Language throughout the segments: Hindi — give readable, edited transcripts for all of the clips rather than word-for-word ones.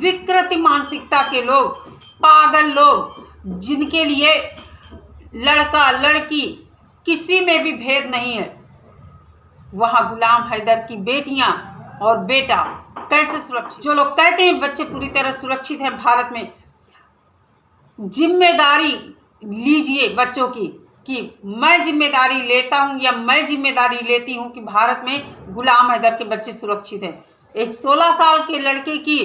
विकृति मानसिकता के लोग, पागल लोग, जिनके लिए लड़का लड़की किसी में भी भेद नहीं है, वहाँ गुलाम हैदर की बेटियां और बेटा कैसे सुरक्षित। जो लोग कहते हैं बच्चे पूरी तरह सुरक्षित हैं भारत में, जिम्मेदारी लीजिए बच्चों की कि मैं जिम्मेदारी लेता हूं या मैं जिम्मेदारी लेती हूं कि भारत में गुलाम हैदर के बच्चे सुरक्षित हैं। एक 16 साल के लड़के की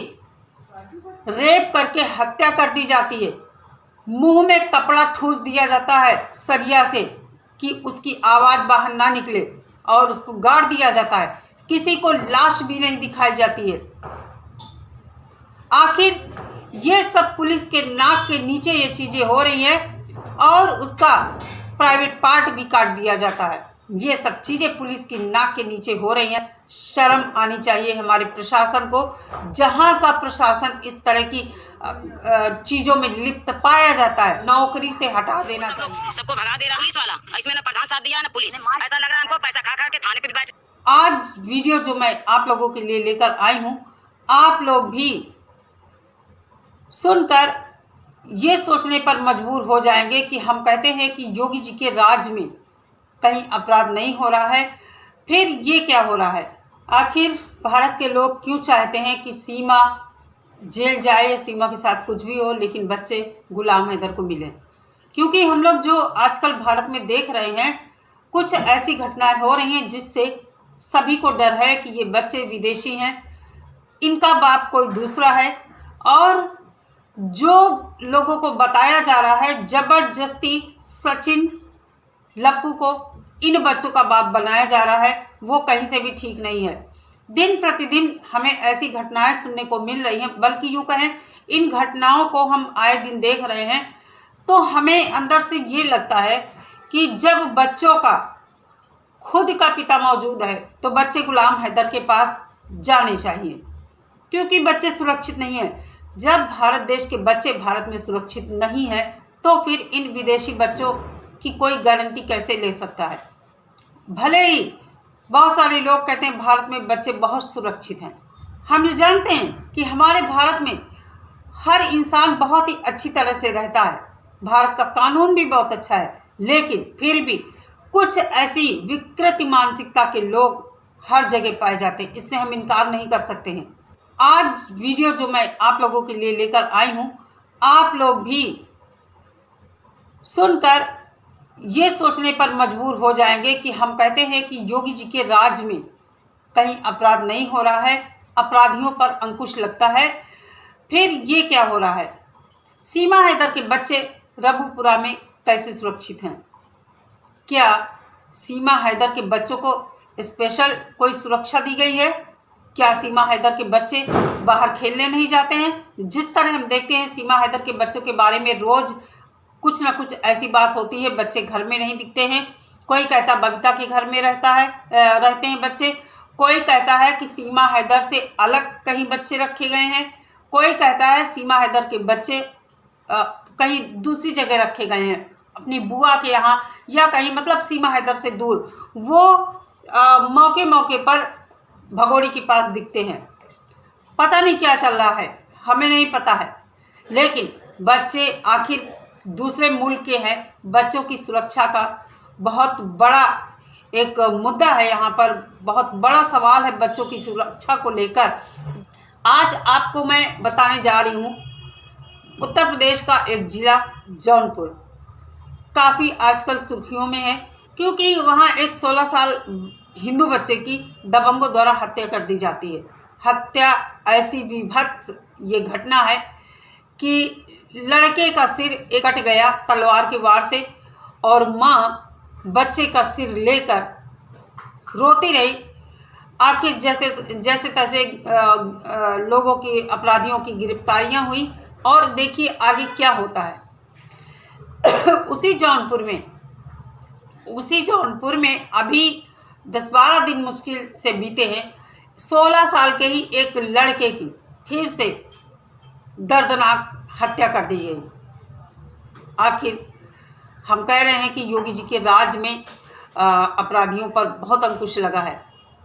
रेप करके हत्या कर दी जाती है, मुंह में कपड़ा ठूस दिया जाता है सरिया से कि उसकी आवाज़ बाहर ना निकले और उसको गाड़ दिया जाता है, किसी को लाश भी नहीं दिखाई जाती है। आखिर ये सब पुलिस के नाक के नीचे ये चीज़ें हो रही हैं और उसका प्राइवेट पार्ट भी काट दिया जाता है। ये सब चीज़ें पुलिस की नाक के नीचे हो रही हैं। शर्म आनी चाहिए हमारे प्रशासन को। जहाँ का प्रशासन इस तरह की चीजों में लिप्त पाया जाता है, नौकरी से हटा देना चाहिए। सबको भगा दे रहा पुलिस वाला, इसमें ना प्रधान साथ दिया ना पुलिस, ऐसा लग रहा है हमको पैसा खा खा के थाने पे भी बैठ। आज वीडियो जो मैं आप लोगों के लिए लेकर आई हूँ, आप लोग भी सुनकर ये सोचने पर मजबूर हो जाएंगे कि हम कहते हैं कि योगी जी के राज में कहीं अपराध नहीं हो रहा है, फिर ये क्या हो रहा है। आखिर भारत के लोग क्यों चाहते हैं कि सीमा जेल जाए, सीमा के साथ कुछ भी हो, लेकिन बच्चे गुलाम हैदर को मिले। क्योंकि हम लोग जो आजकल भारत में देख रहे हैं, कुछ ऐसी घटनाएं हो रही हैं जिससे सभी को डर है कि ये बच्चे विदेशी हैं, इनका बाप कोई दूसरा है, और जो लोगों को बताया जा रहा है जबरदस्ती सचिन लप्पू को इन बच्चों का बाप बनाया जा रहा है, वो कहीं से भी ठीक नहीं है। दिन प्रतिदिन हमें ऐसी घटनाएं सुनने को मिल रही हैं, बल्कि यूँ कहें इन घटनाओं को हम आए दिन देख रहे हैं, तो हमें अंदर से ये लगता है कि जब बच्चों का खुद का पिता मौजूद है तो बच्चे गुलाम हैदर के पास जाने चाहिए, क्योंकि बच्चे सुरक्षित नहीं हैं। जब भारत देश के बच्चे भारत में सुरक्षित नहीं है तो फिर इन विदेशी बच्चों की कोई गारंटी कैसे ले सकता है। भले ही बहुत सारे लोग कहते हैं भारत में बच्चे बहुत सुरक्षित हैं, हम ये जानते हैं कि हमारे भारत में हर इंसान बहुत ही अच्छी तरह से रहता है, भारत का कानून भी बहुत अच्छा है, लेकिन फिर भी कुछ ऐसी विकृति मानसिकता के लोग हर जगह पाए जाते हैं, इससे हम इनकार नहीं कर सकते हैं। आज वीडियो जो मैं आप लोगों के लिए लेकर आई हूँ, आप लोग भी सुनकर ये सोचने पर मजबूर हो जाएंगे कि हम कहते हैं कि योगी जी के राज में कहीं अपराध नहीं हो रहा है, अपराधियों पर अंकुश लगता है, फिर ये क्या हो रहा है। सीमा हैदर के बच्चे रबुपुरा में कैसे सुरक्षित हैं? क्या सीमा हैदर के बच्चों को स्पेशल कोई सुरक्षा दी गई है? क्या सीमा हैदर के बच्चे बाहर खेलने नहीं जाते हैं? जिस तरह हम देखते हैं सीमा हैदर के बच्चों के बारे में रोज़ कुछ ना कुछ ऐसी बात होती है, बच्चे घर में नहीं दिखते हैं। कोई कहता बबीता के घर में रहते हैं बच्चे, कोई कहता है कि सीमा हैदर से अलग कहीं बच्चे रखे गए हैं, कोई कहता है सीमा हैदर के बच्चे कहीं दूसरी जगह रखे गए हैं, अपनी बुआ के यहाँ या कहीं, मतलब सीमा हैदर से दूर। वो मौके मौके पर भगोड़ी के पास दिखते हैं। पता नहीं क्या चल रहा है, हमें नहीं पता है, लेकिन बच्चे आखिर दूसरे मुल्क के हैं। बच्चों की सुरक्षा का बहुत बड़ा एक मुद्दा है, यहाँ पर बहुत बड़ा सवाल है बच्चों की सुरक्षा को लेकर। आज आपको मैं बताने जा रही हूँ उत्तर प्रदेश का एक ज़िला जौनपुर, काफ़ी आजकल सुर्खियों में है, क्योंकि वहाँ एक 16 साल हिंदू बच्चे की दबंगों द्वारा हत्या कर दी जाती है। हत्या ऐसी विभत्स ये घटना है कि लड़के का सिर कट गया तलवार के वार से, और माँ बच्चे का सिर लेकर रोती रही। आखिर जैसे तैसे लोगों की, अपराधियों की गिरफ्तारियां हुई, और देखिए आगे क्या होता है। उसी जौनपुर में अभी 10-12 दिन मुश्किल से बीते हैं, 16 साल के ही एक लड़के की फिर से दर्दनाक हत्या कर दी गई। आखिर हम कह रहे हैं कि योगी जी के राज में अपराधियों पर बहुत अंकुश लगा है,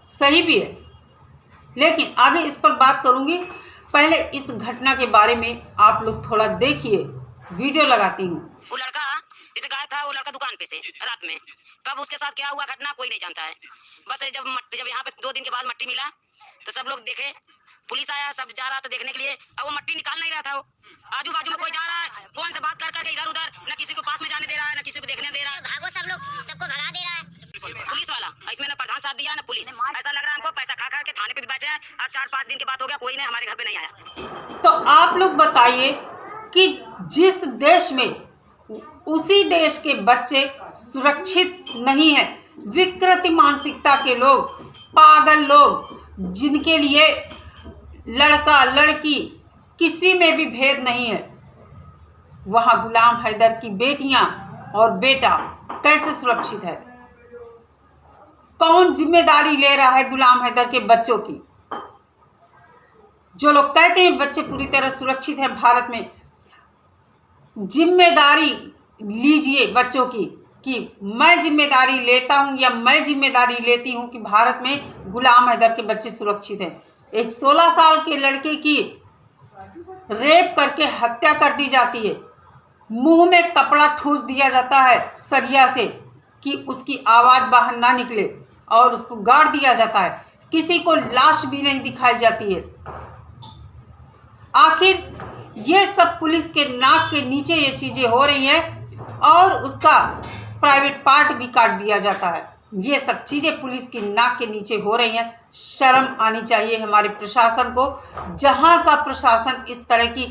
सही भी है, लेकिन आगे इस पर बात करूंगी। पहले इस घटना के बारे में आप लोग थोड़ा देखिए, वीडियो लगाती हूँ। वो लड़का जैसे गायब था, वो लड़का दुकान पे से रात में, कब उसके साथ क्या हुआ घटना कोई नहीं जानता है। बस जब यहाँ पे 2 दिन के बाद मट्टी मिला तो सब लोग देखे, पुलिस आया, सब जा रहा था देखने के लिए, अब वो मट्टी निकाल नहीं रहा था। वो आजू बाजू में कोई जा रहा है, फोन से बात कर करके इधर उधर, न किसी को पास में जाने दे रहा है, न किसी को देखने दे रहा है। भागो सब लोग, सबको भगा दे रहा है पुलिस वाला। इसमें न प्रधान साथ दिया न पुलिस, ऐसा लग रहा है हमको पैसा खा खा के थाने पे भी बैठे हैं। आज 4-5 दिन के बाद हो गया, कोई नहीं हमारे घर पे नहीं आया। तो आप लोग बताइए कि जिस देश में उसी देश के बच्चे सुरक्षित नहीं है, विकृति मानसिकता के लोग, पागल लोग, जिनके लिए लड़का लड़की किसी में भी भेद नहीं है, वहाँ गुलाम हैदर की बेटियां और बेटा कैसे सुरक्षित है? कौन जिम्मेदारी ले रहा है गुलाम हैदर के बच्चों की? जो लोग कहते हैं बच्चे पूरी तरह सुरक्षित हैं भारत में, जिम्मेदारी लीजिए बच्चों की कि मैं जिम्मेदारी लेता हूं या मैं जिम्मेदारी लेती हूं कि भारत में गुलाम हैदर के बच्चे सुरक्षित हैं। एक 16 साल के लड़के की रेप करके हत्या कर दी जाती है, मुंह में कपड़ा ठूस दिया जाता है सरिया से कि उसकी आवाज़ बाहर ना निकले, और उसको गाड़ दिया जाता है, किसी को लाश भी नहीं दिखाई जाती है। आखिर ये सब पुलिस के नाक के नीचे ये चीज़ें हो रही हैं, और उसका प्राइवेट पार्ट भी काट दिया जाता है। ये सब चीज़ें पुलिस की नाक के नीचे हो रही हैं। शर्म आनी चाहिए हमारे प्रशासन को। जहाँ का प्रशासन इस तरह की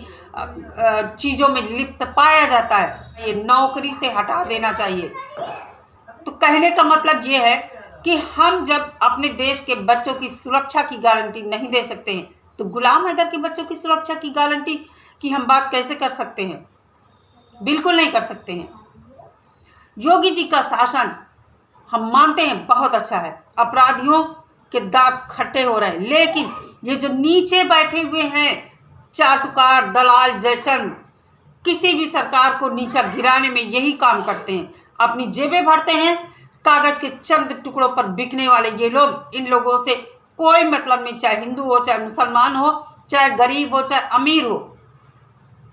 चीज़ों में लिप्त पाया जाता है, ये नौकरी से हटा देना चाहिए। तो कहने का मतलब ये है कि हम जब अपने देश के बच्चों की सुरक्षा की गारंटी नहीं दे सकते हैं, तो गुलाम हैदर के बच्चों की सुरक्षा की गारंटी की हम बात कैसे कर सकते हैं? बिल्कुल नहीं कर सकते हैं। योगी जी का शासन हम मानते हैं बहुत अच्छा है, अपराधियों के दांत खट्टे हो रहे हैं, लेकिन ये जो नीचे बैठे हुए हैं चाटुकार दलाल जयचंद, किसी भी सरकार को नीचा गिराने में यही काम करते हैं। अपनी जेबें भरते हैं, कागज के चंद टुकड़ों पर बिकने वाले ये लोग, इन लोगों से कोई मतलब नहीं, चाहे हिंदू हो, चाहे मुसलमान हो, चाहे गरीब हो, चाहे अमीर हो,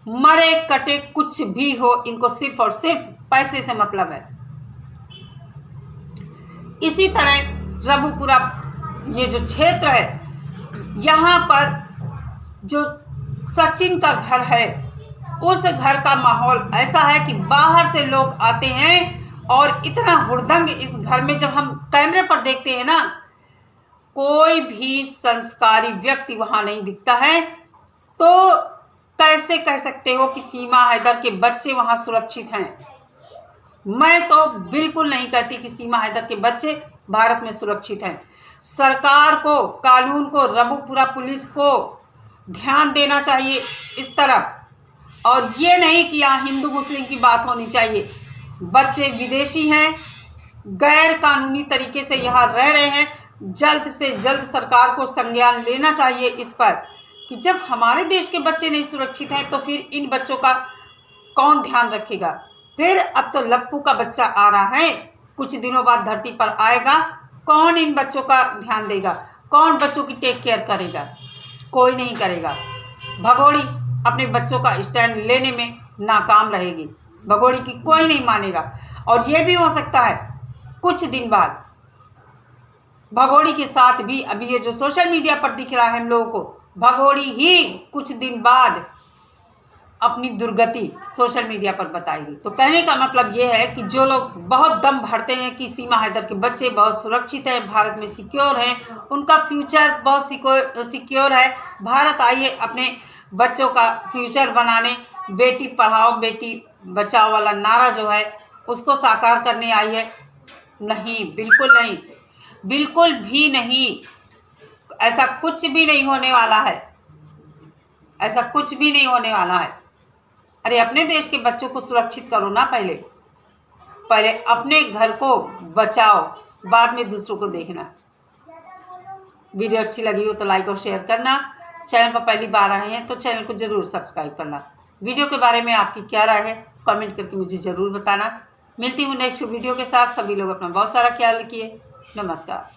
मरे कटे कुछ भी हो, इनको सिर्फ और सिर्फ पैसे से मतलब है। इसी तरह रबुपुरा ये जो क्षेत्र है, यहाँ पर जो सचिन का घर है, उस घर का माहौल ऐसा है कि बाहर से लोग आते हैं, और इतना हुड़दंग इस घर में जब हम कैमरे पर देखते हैं ना, कोई भी संस्कारी व्यक्ति वहाँ नहीं दिखता है। तो कैसे कह सकते हो कि सीमा हैदर के बच्चे वहाँ सुरक्षित हैं? मैं तो बिल्कुल नहीं कहती कि सीमा हैदर के बच्चे भारत में सुरक्षित हैं। सरकार को, कानून को, रबुपुरा पुलिस को ध्यान देना चाहिए इस तरफ, और ये नहीं कि यहाँ हिंदू मुस्लिम की बात होनी चाहिए। बच्चे विदेशी हैं, गैर कानूनी तरीके से यहाँ रह रहे हैं। जल्द से जल्द सरकार को संज्ञान लेना चाहिए इस पर कि जब हमारे देश के बच्चे नहीं सुरक्षित हैं, तो फिर इन बच्चों का कौन ध्यान रखेगा? फिर अब तो लप्पू का बच्चा आ रहा है, कुछ दिनों बाद धरती पर आएगा, कौन इन बच्चों का ध्यान देगा? कौन बच्चों की टेक केयर करेगा? कोई नहीं करेगा। भगोड़ी अपने बच्चों का स्टैंड लेने में नाकाम रहेगी, भगोड़ी की कोई नहीं मानेगा। और ये भी हो सकता है कुछ दिन बाद भगोड़ी के साथ भी, अभी ये जो सोशल मीडिया पर दिख रहा है हम लोगों को, भगोड़ी ही कुछ दिन बाद अपनी दुर्गति सोशल मीडिया पर बताएगी। तो कहने का मतलब ये है कि जो लोग बहुत दम भरते हैं कि सीमा हैदर के बच्चे बहुत सुरक्षित हैं, भारत में सिक्योर हैं, उनका फ्यूचर बहुत सिक्योर है, भारत आइए अपने बच्चों का फ्यूचर बनाने, बेटी पढ़ाओ बेटी बचाओ वाला नारा जो है उसको साकार करने आई है। नहीं, बिल्कुल नहीं, बिल्कुल भी नहीं। ऐसा कुछ भी नहीं होने वाला है, ऐसा कुछ भी नहीं होने वाला है। अरे अपने देश के बच्चों को सुरक्षित करो ना, पहले अपने घर को बचाओ, बाद में दूसरों को देखना। वीडियो अच्छी लगी हो तो लाइक और शेयर करना। चैनल पर पहली बार आए हैं तो चैनल को ज़रूर सब्सक्राइब करना। वीडियो के बारे में आपकी क्या राय है कमेंट करके मुझे ज़रूर बताना। मिलती हूँ नेक्स्ट वीडियो के साथ। सभी लोग अपना बहुत सारा ख्याल रखिए। नमस्कार।